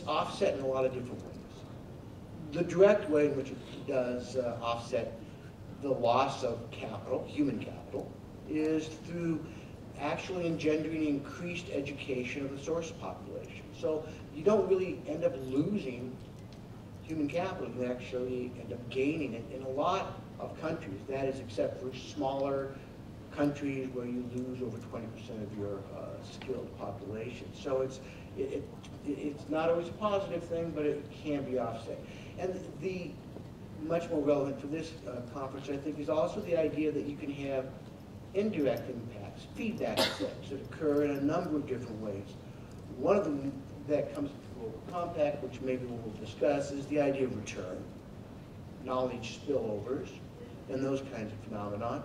offset in a lot of different ways. The direct way in which it does offset the loss of capital, human capital, is through actually engendering increased education of the source population. So you don't really end up losing human capital, you actually end up gaining it in a lot of countries. That is, except for smaller countries where you lose over 20% of your skilled population. So it's not always a positive thing, but it can be offset. And the much more relevant for this conference, I think, is also the idea that you can have indirect impacts, feedback effects that occur in a number of different ways. One of them that comes to the Global Compact, which maybe we'll discuss, is the idea of return, knowledge spillovers, and those kinds of phenomena,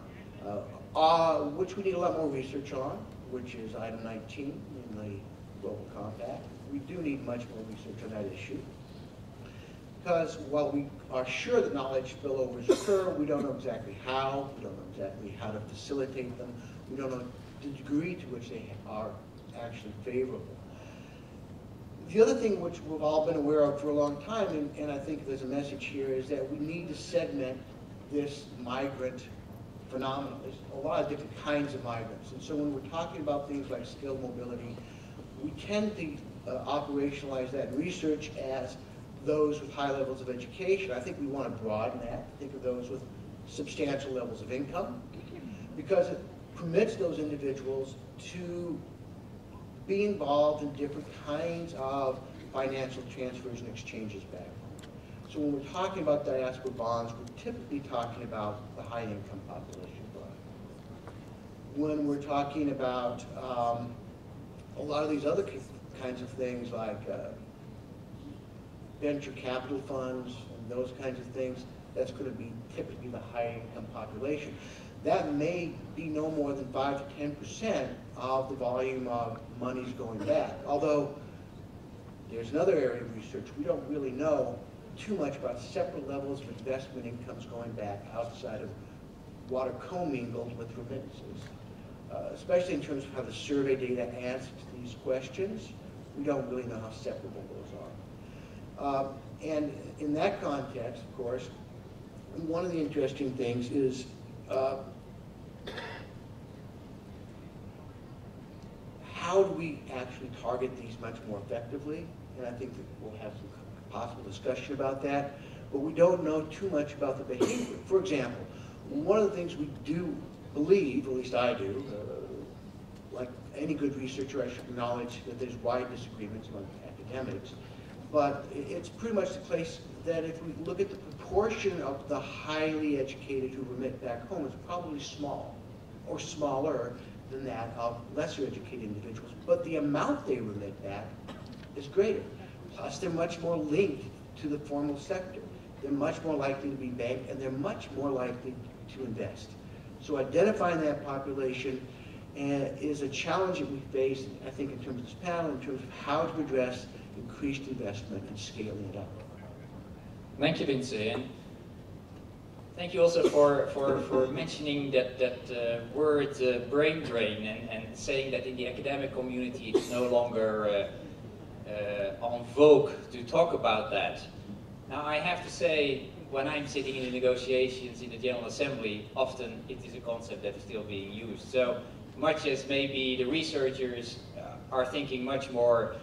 which we need a lot more research on, which is item 19 in the Global Compact. We do need much more research on that issue. Because while we are sure that knowledge spillovers occur, we don't know exactly how, we don't know exactly how to facilitate them, we don't know the degree to which they are actually favorable. The other thing which we've all been aware of for a long time, and I think there's a message here, is that we need to segment this migrant phenomenon. There's a lot of different kinds of migrants. And so when we're talking about things like skilled mobility, we tend to operationalize that in research as those with high levels of education. I think we want to broaden that, think of those with substantial levels of income, because it permits those individuals to be involved in different kinds of financial transfers and exchanges back home. So when we're talking about diaspora bonds, we're typically talking about the high income population bond. When we're talking about a lot of these other kinds of things like venture capital funds and those kinds of things, that's going to be typically the high income population. That may be no more than 5 to 10% of the volume of monies going back. Although there's another area of research, we don't really know too much about separate levels of investment incomes going back outside of what are commingled with remittances. Especially in terms of how the survey data answers these questions, we don't really know how separable those are. And in that context, of course, one of the interesting things is how do we actually target these much more effectively? And I think that we'll have some possible discussion about that, but we don't know too much about the behavior. For example, one of the things we do believe, at least I do, like any good researcher, I should acknowledge that there's wide disagreements among academics, but it's pretty much the case that if we look at the proportion of the highly educated who remit back home, it's probably small, or smaller than that of lesser educated individuals, but the amount they remit back is greater. Plus, they're much more linked to the formal sector. They're much more likely to be banked, and they're much more likely to invest. So identifying that population is a challenge that we face, I think, in terms of this panel, in terms of how to address increased investment and scaling it up. Thank you, Lindsay, and thank you also for mentioning that word brain drain and saying that in the academic community it's no longer en vogue to talk about that. Now I have to say, when I'm sitting in the negotiations in the General Assembly, often it is a concept that is still being used. So much as maybe the researchers are thinking much more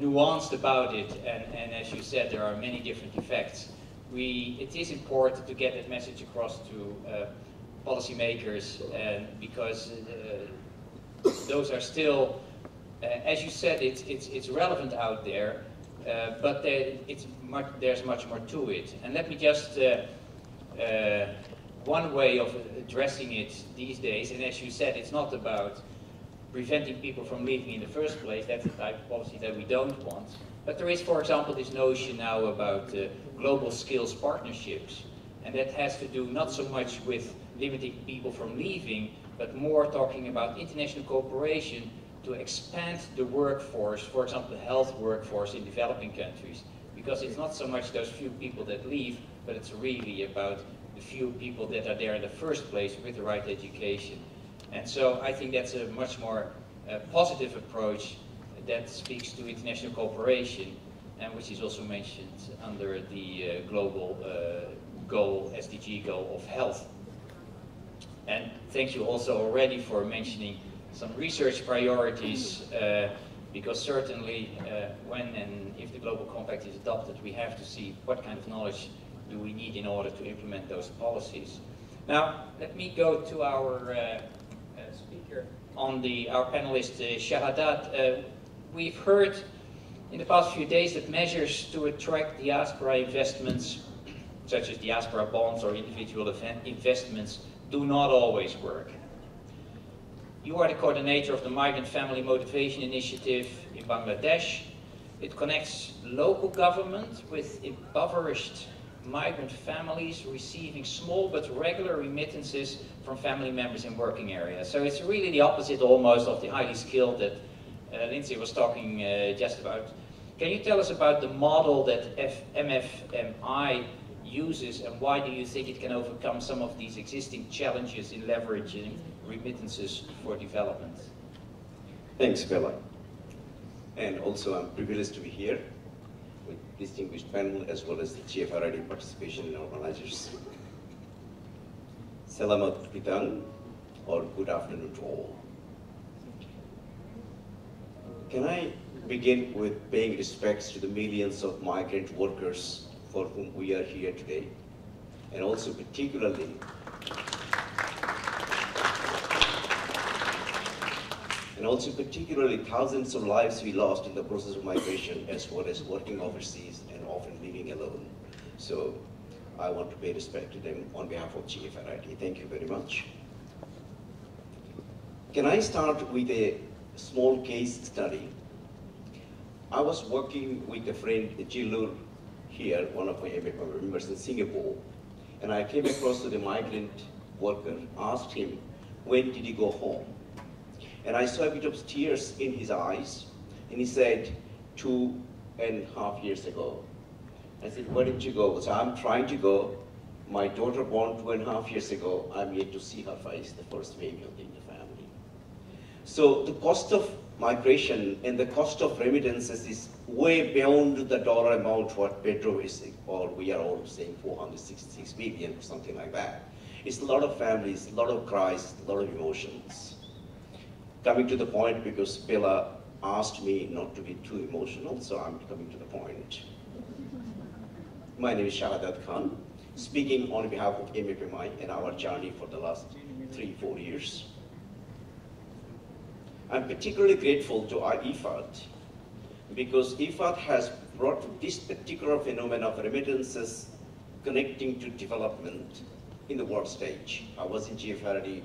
nuanced about it, and as you said, there are many different effects. It is important to get that message across to policymakers, because those are still, as you said, it's relevant out there, but there's much more to it. And let me just, one way of addressing it these days, and as you said, it's not about preventing people from leaving in the first place. That's the type of policy that we don't want. But there is, for example, this notion now about global skills partnerships. And that has to do not so much with limiting people from leaving, but more talking about international cooperation to expand the workforce, for example, the health workforce in developing countries. Because it's not so much those few people that leave, but it's really about the few people that are there in the first place with the right education. And so I think that's a much more positive approach that speaks to international cooperation. and which is also mentioned under the global goal, SDG goal of health. And thank you also already for mentioning some research priorities, because certainly when and if the Global Compact is adopted, we have to see what kind of knowledge do we need in order to implement those policies. Now, let me go to our speaker on our panelist, Shahadat. We've heard in the past few days that measures to attract diaspora investments, such as diaspora bonds or individual investments, do not always work. You are the coordinator of the Migrant Family Motivation Initiative in Bangladesh. It connects local government with impoverished migrant families receiving small but regular remittances from family members in working areas. So it's really the opposite almost of the highly skilled that Lindsay was talking just about. Can you tell us about the model that MFMI uses, and why do you think it can overcome some of these existing challenges in leveraging remittances for development? Thanks, Bela. And also I'm privileged to be here with distinguished panel as well as the GFRID participation in organizers. Selamat petang, or good afternoon to all. Can I begin with paying respects to the millions of migrant workers for whom we are here today, and also particularly thousands of lives we lost in the process of migration, as well as working overseas and often living alone. So I want to pay respect to them on behalf of GFRID. Thank you very much. Can I start with a small case study? I was working with a friend, Jilur, here, one of my MFMI members in Singapore, and I came across to the migrant worker, asked him, when did he go home? And I saw a bit of tears in his eyes, and he said, 2.5 years ago. I said, where did you go? So I'm trying to go. My daughter born 2.5 years ago. I'm yet to see her face, the first baby in the family. So the cost of migration and the cost of remittances is way beyond the dollar amount what Pedro is saying, or we are all saying 466 billion or something like that. It's a lot of families, a lot of cries, a lot of emotions. Coming to the point, because Bela asked me not to be too emotional, so I'm coming to the point. My name is Shahadat Khan, speaking on behalf of MFMI and our journey for the last 3-4 years. I'm particularly grateful to our IFAD, because IFAD has brought this particular phenomenon of remittances connecting to development in the world stage. I was in GFRID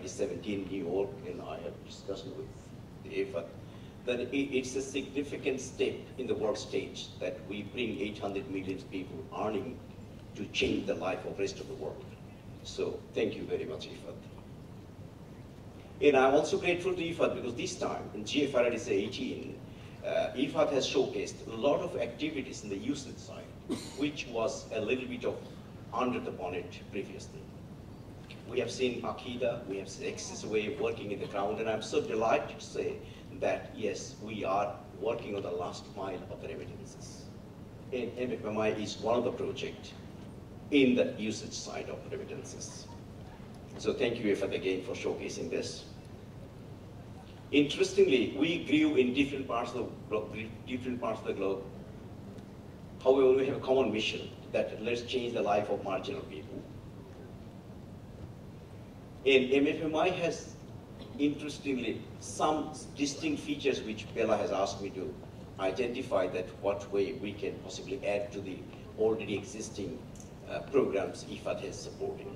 17 New York, and I had discussion with the IFAD that it's a significant step in the world stage that we bring 800 million people earning to change the life of the rest of the world. So thank you very much, IFAD. And I'm also grateful to IFAD because this time in GFRID 18, IFAD has showcased a lot of activities in the usage side, which was a little bit of under the bonnet previously. We have seen Akida, we have seen Access Way working in the ground, and I'm so delighted to say that yes, we are working on the last mile of the remittances. And MFMI is one of the projects in the usage side of remittances. So thank you, IFAD, again for showcasing this. Interestingly, we grew in different parts of the globe. However, we have a common mission that let's change the life of marginal people. And MFMI has, interestingly, some distinct features which Bela has asked me to identify that what way we can possibly add to the already existing programs IFAD is supporting.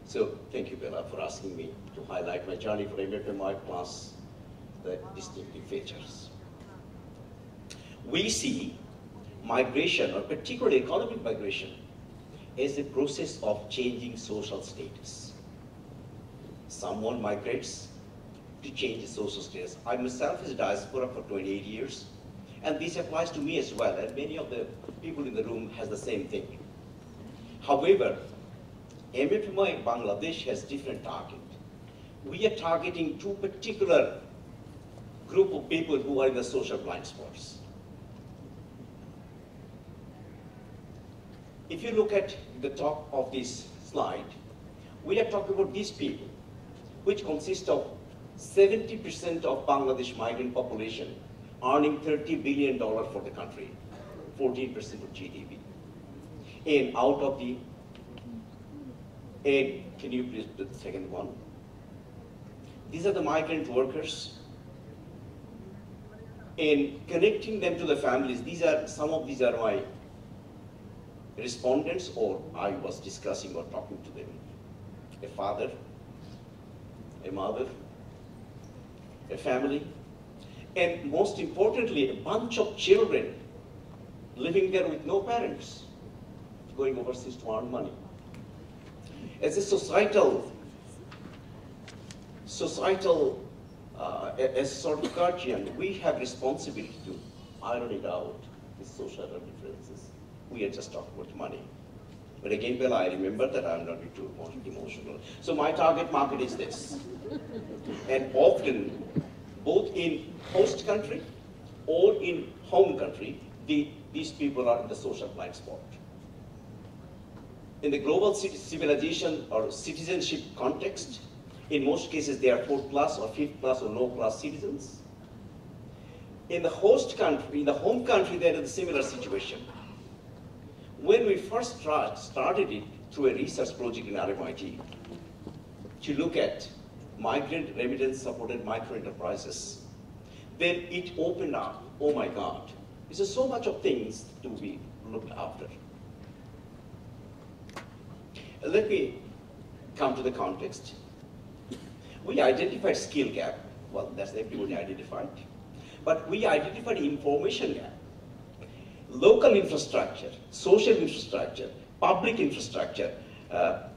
So thank you, Bela, for asking me to highlight my journey for MFMI plus the distinctive features. We see migration, or particularly economic migration, as a process of changing social status. Someone migrates to change his social status. I myself is a diaspora for 28 years, and this applies to me as well, and many of the people in the room has the same thing. However, MFMI Bangladesh has different target. We are targeting two particular group of people who are in the social blind spots. If you look at the top of this slide, we are talking about these people, which consist of 70% of Bangladesh migrant population earning $30 billion for the country, 14% of GDP. And out of the, and can you please do the second one? These are the migrant workers. And connecting them to the families, some of these are my respondents, or I was discussing or talking to them. A father, a mother, a family, and most importantly, a bunch of children living there with no parents, going overseas to earn money. As a societal, as sort of guardian, we have responsibility to iron it out, the social differences. We are just talking about money. But again, Bela, I remember that I'm not too emotional. So my target market is this. And often, both in host country or in home country, these people are in the social blind spot. In the global civilization or citizenship context, in most cases they are 4th class or 5th class or low class citizens. In the host country, in the home country, they're in a similar situation. When we first started it through a research project in RMIT to look at migrant remittance supported micro enterprises, then it opened up, oh my God, there's so much of things to be looked after. Let me come to the context. We identified skill gap. Well, that's everybody identified. But we identified information gap. Local infrastructure, social infrastructure, public infrastructure,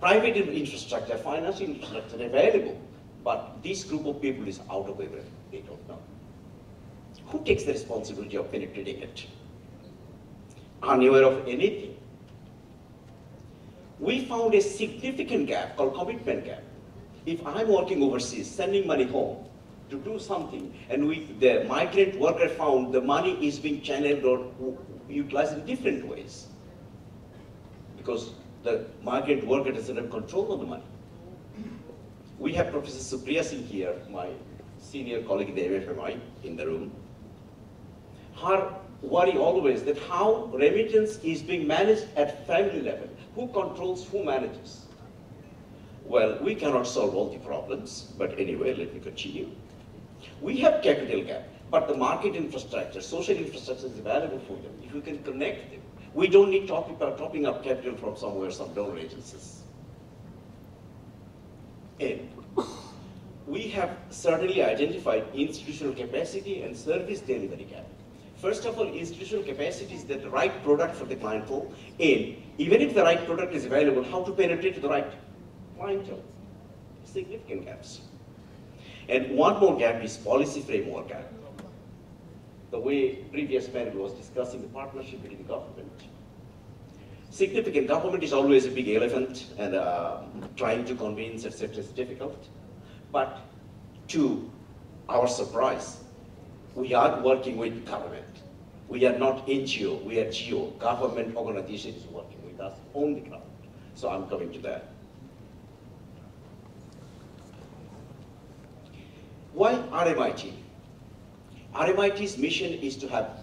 private infrastructure, financial infrastructure available. But this group of people is out of everything. They don't know. Who takes the responsibility of penetrating it? Unaware of anything. We found a significant gap called commitment gap. If I'm working overseas, sending money home to do something, and the migrant worker found the money is being channeled or utilized in different ways, because the migrant worker doesn't have control of the money. We have Professor Supriya Singh here, my senior colleague in the MFMI, in the room. Her worry always that how remittance is being managed at family level. Who controls, who manages? Well, we cannot solve all the problems, but anyway, let me continue. We have capital gap, but the market infrastructure, social infrastructure is available for them. If we can connect them, we don't need topping up capital from somewhere, some donor agencies. And we have certainly identified institutional capacity and service delivery gap. First of all, institutional capacity is the right product for the clientele, and even if the right product is available, how to penetrate the right clientele. Significant gaps. And one more gap is policy framework gap. The way previous panel was discussing the partnership between the government. Significant government is always a big elephant, and trying to convince, etc. is difficult. But to our surprise, we are working with government. We are not NGO, we are GO. Government organization is working with us on the ground. So I'm coming to that. Why RMIT? RMIT's mission is to have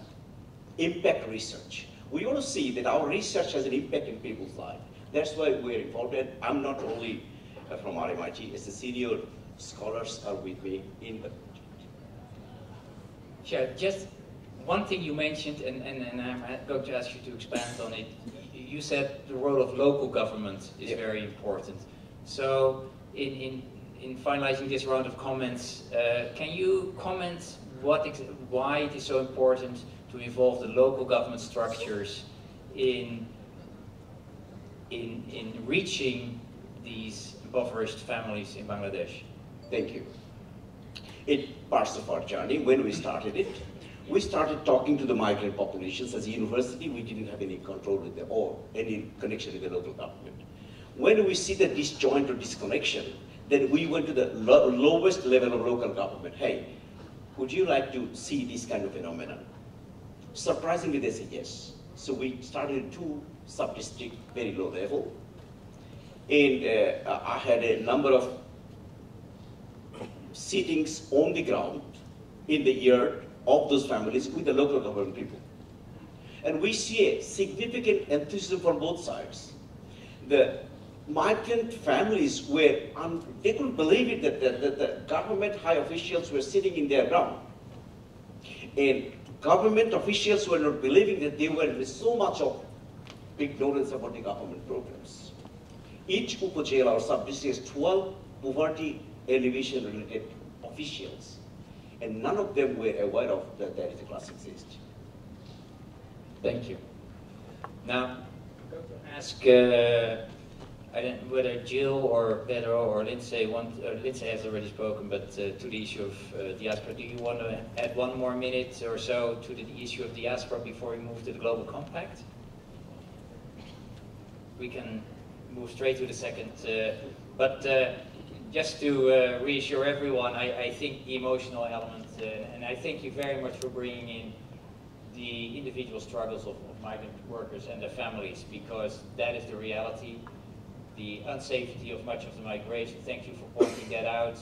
impact research. We want to see that our research has an impact in people's lives. That's why we're involved. And I'm not only from RMIT, as the senior scholars are with me in the project. Yeah, just one thing you mentioned, and I'm going to ask you to expand on it. You said the role of local government is very important. So in finalizing this round of comments, can you comment why it is so important to involve the local government structures in reaching these impoverished families in Bangladesh? Thank you. In parts of our journey, when we started it, we started talking to the migrant populations. As a university, we didn't have any control with them or any connection with the local government. When we see the disjoint or disconnection, then we went to the lowest level of local government. Hey, would you like to see this kind of phenomenon? Surprisingly, they said yes. So we started in 2 sub-districts, very low level. And I had a number of sittings on the ground in the yard of those families with the local government people. And we see a significant enthusiasm from both sides. The migrant families were, they couldn't believe it that the government high officials were sitting in their ground. And government officials were not believing that they were with so much of ignorance about the government programs. Each upajela or sub-district has 12 poverty alleviation related officials. And none of them were aware of that there is a class exists. Thank you. Now, I'm going to ask, I don't know whether Jill or Pedro or Lindsay Lindsay has already spoken, but to the issue of diaspora, do you want to add 1 more minute or so to the issue of diaspora before we move to the Global Compact? We can move straight to the second, but just to reassure everyone, I think the emotional element, and I thank you very much for bringing in the individual struggles of migrant workers and their families, because that is the reality. The unsafety of much of the migration, thank you for pointing that out.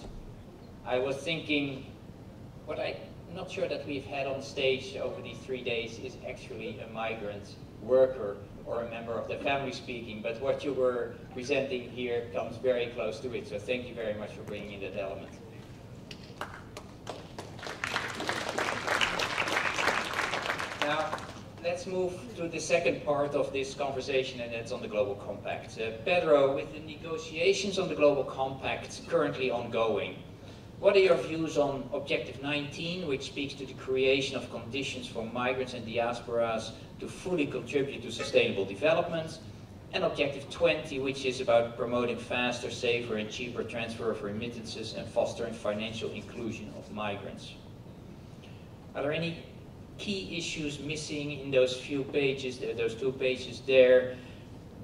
I was thinking, what I'm not sure that we've had on stage over these 3 days is actually a migrant worker or a member of the family speaking, but what you were presenting here comes very close to it, so thank you very much for bringing in that element. Now, let's move to the second part of this conversation, and that's on the Global Compact. Pedro, with the negotiations on the Global Compact currently ongoing, what are your views on Objective 19, which speaks to the creation of conditions for migrants and diasporas to fully contribute to sustainable development, and Objective 20, which is about promoting faster, safer and cheaper transfer of remittances and fostering financial inclusion of migrants? Are there any key issues missing in those few pages, those 2 pages there?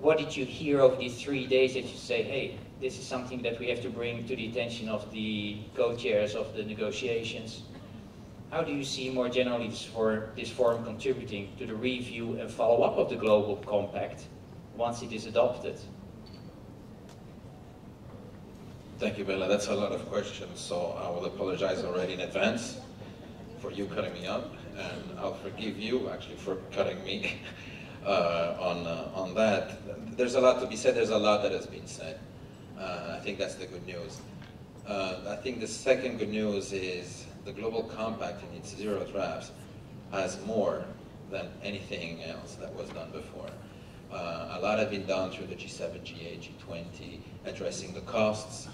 What did you hear over these 3 days that you say, hey, this is something that we have to bring to the attention of the co-chairs of the negotiations? How do you see more generally this forum contributing to the review and follow-up of the Global Compact once it is adopted? Thank you, Bela. That's a lot of questions, so I will apologize already in advance for you cutting me up, and I'll forgive you actually for cutting me on that. There's a lot to be said. There's a lot that has been said. I think that's the good news. I think the second good news is the Global Compact in its 0 drafts has more than anything else that was done before. A lot has been done through the G7, G8, G20, addressing the costs,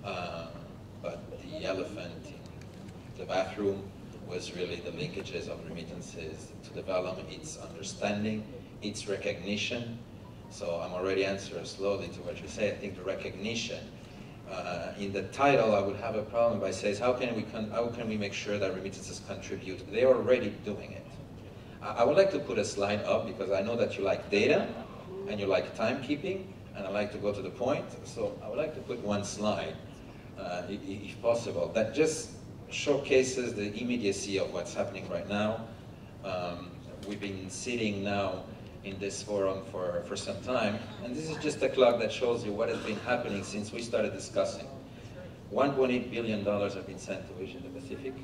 but the elephant in the bathroom was really the linkages of remittances to develop its understanding, its recognition. So I'm already answering slowly to what you say. I think the recognition, in the title I would have a problem by saying, how can we make sure that remittances contribute? They're already doing it. I would like to put a slide up because I know that you like data and you like timekeeping, and I like to go to the point. So I would like to put 1 slide, if possible, that just showcases the immediacy of what's happening right now. We've been sitting now in this forum for some time, and this is just a clock that shows you what has been happening since we started discussing. $1.8 billion have been sent to Asia Pacific.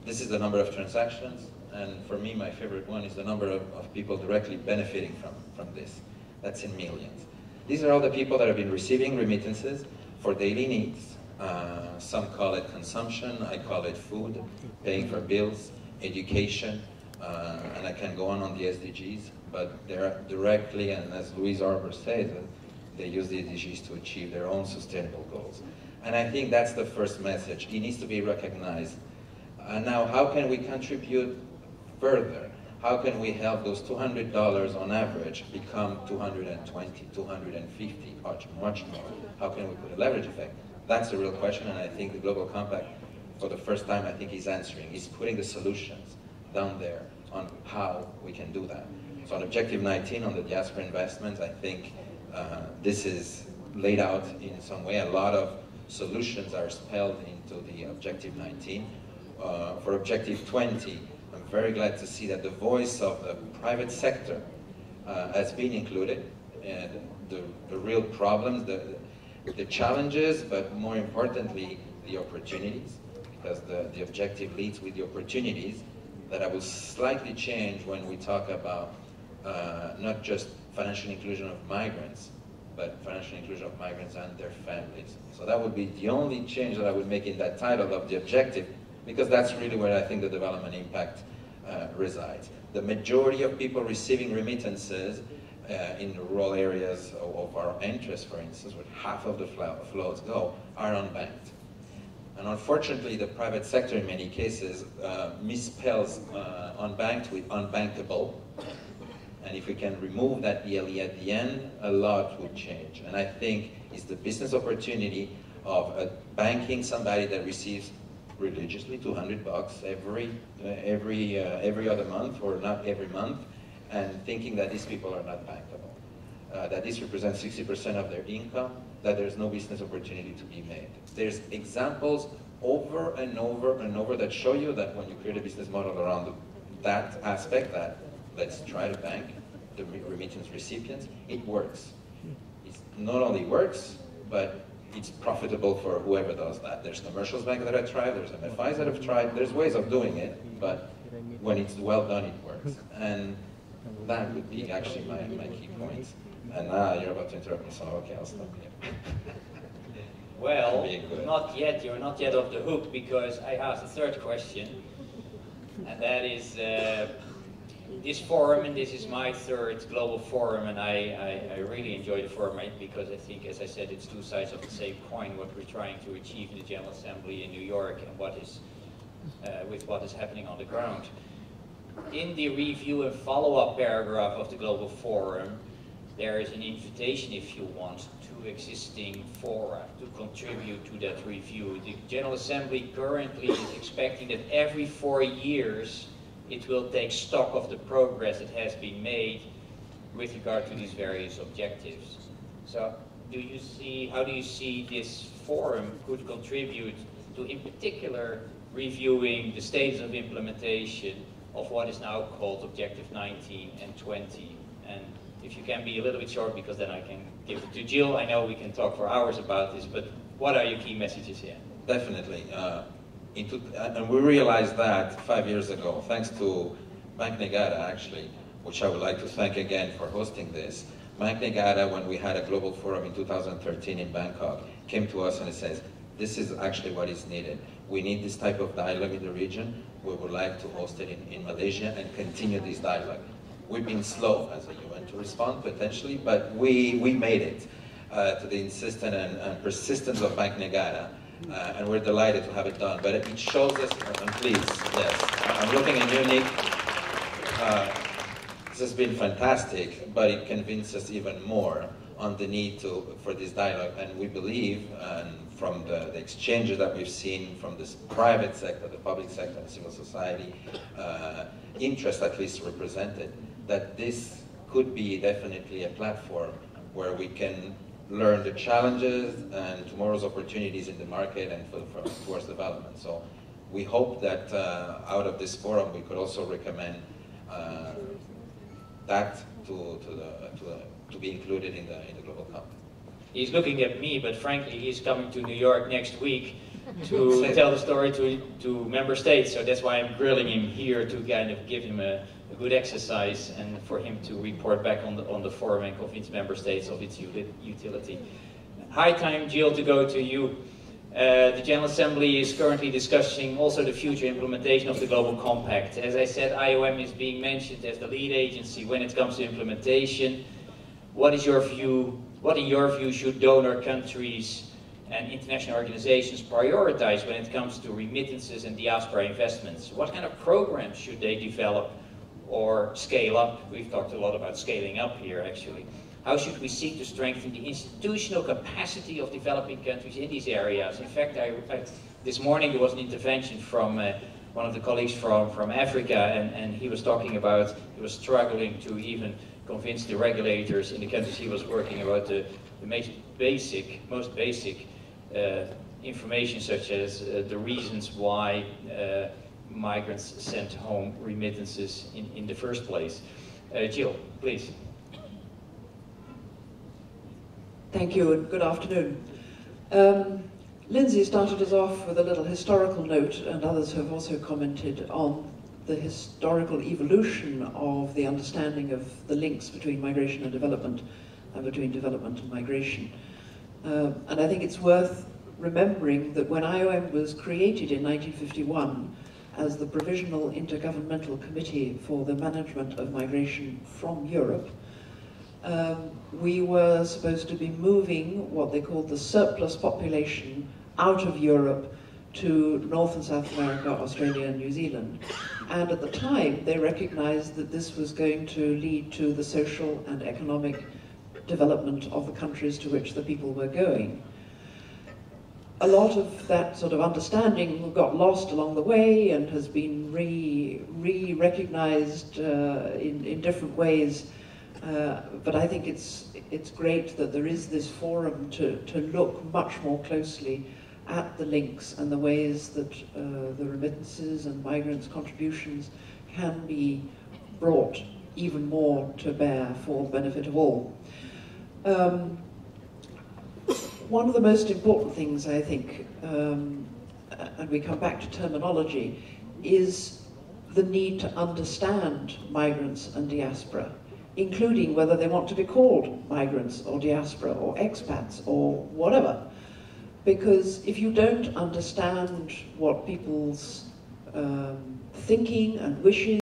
This is the number of transactions, and for me, my favorite one is the number of people directly benefiting from this. That's in millions. These are all the people that have been receiving remittances for daily needs. Some call it consumption, I call it food, paying for bills, education, and I can go on the SDGs, but they're directly, and as Louise Arbour says, they use the SDGs to achieve their own sustainable goals. And I think that's the first message. It needs to be recognized. Now, how can we contribute further? How can we help those $200 on average become 220, 250, much more? How can we put a leverage effect? That's the real question, and I think the Global Compact, for the first time, I think he's answering. He's putting the solutions down there on how we can do that. So on Objective 19, on the diaspora investments, I think this is laid out in some way. A lot of solutions are spelled into the Objective 19. for Objective 20, I'm very glad to see that the voice of the private sector has been included, and the real problems, the challenges, but more importantly, the opportunities, because the objective leads with the opportunities that I will slightly change when we talk about not just financial inclusion of migrants, but financial inclusion of migrants and their families. So that would be the only change that I would make in that title of the objective, because that's really where I think the development impact resides. The majority of people receiving remittances in the rural areas of our interest, for instance, where half of the flows go, are unbanked. And unfortunately, the private sector in many cases misspells unbanked with unbankable. And if we can remove that ELE at the end, a lot would change. And I think it's the business opportunity of banking somebody that receives religiously $200 every other month, or not every month, and thinking that these people are not bankable. That this represents 60% of their income, that there's no business opportunity to be made. There's examples over and over and over that show you that when you create a business model around that aspect, that let's try to bank the remittance recipients, it works. It not only works, but it's profitable for whoever does that. There's commercial banks that have tried, there's MFIs that have tried, there's ways of doing it, but when it's well done, it works. And that would be actually my key points. And now you're about to interrupt me, so okay, I'll stop here. Well, not yet. You're not yet off the hook, because I asked a third question, and that is this forum, and this is my third global forum, and I really enjoy the format, because I think, as I said, it's two sides of the same coin, what we're trying to achieve in the General Assembly in New York and what is with what is happening on the ground. In the review and follow-up paragraph of the Global Forum, there is an invitation, if you want, to existing fora to contribute to that review. The General Assembly currently is expecting that every 4 years it will take stock of the progress that has been made with regard to these various objectives. So how do you see this forum could contribute to, in particular, reviewing the status of implementation of what is now called Objective 19 and 20? And if you can be a little bit short, because then I can give it to Jill. I know we can talk for hours about this, but what are your key messages here? Definitely. And we realized that 5 years ago, thanks to Bank Negara, actually, which I would like to thank again for hosting this. Bank Negara, when we had a global forum in 2013 in Bangkok, came to us and it says, this is actually what is needed. We need this type of dialogue in the region. We would like to host it in Malaysia and continue this dialogue. We've been slow as a UN to respond, potentially, but we made it to the insistence and persistence of Bank Negara, and we're delighted to have it done. But it shows us, and please, yes, I'm looking at you, Nick. This has been fantastic, but it convinced us even more on the need for this dialogue, and we believe, and from the exchanges that we've seen from this private sector, the public sector, and civil society, interest at least represented, that this could be definitely a platform where we can learn the challenges and tomorrow's opportunities in the market and towards development. So we hope that out of this forum we could also recommend that to be included in the Global Compact. He's looking at me, but frankly, he's coming to New York next week to tell the story to member states. So that's why I'm grilling him here, to kind of give him a good exercise and for him to report back on the forum and convince member states of its utility. High time, Jill, to go to you. The General Assembly is currently discussing also the future implementation of the Global Compact. As I said, IOM is being mentioned as the lead agency when it comes to implementation. What is your view? What, in your view, should donor countries and international organizations prioritize when it comes to remittances and diaspora investments? What kind of programs should they develop or scale up? We've talked a lot about scaling up here, actually. How should we seek to strengthen the institutional capacity of developing countries in these areas? In fact, this morning there was an intervention from one of the colleagues from Africa, and he was talking about, he was struggling to even convince the regulators in the countries he was working about the most basic information such as the reasons why migrants sent home remittances in the first place. Jill, please. Thank you and good afternoon. Lindsay started us off with a little historical note, and others have also commented on the historical evolution of the understanding of the links between migration and development, and between development and migration. And I think it's worth remembering that when IOM was created in 1951 as the Provisional Intergovernmental Committee for the Management of Migration from Europe, we were supposed to be moving what they called the surplus population out of Europe to North and South America, Australia and New Zealand. And at the time, they recognized that this was going to lead to the social and economic development of the countries to which the people were going. A lot of that sort of understanding got lost along the way and has been re-recognized in different ways. But I think it's great that there is this forum to look much more closely at the links and the ways that the remittances and migrants' contributions can be brought even more to bear for the benefit of all. One of the most important things, I think, and we come back to terminology, is the need to understand migrants and diaspora, including whether they want to be called migrants or diaspora or expats or whatever. Because if you don't understand what people's thinking and wishes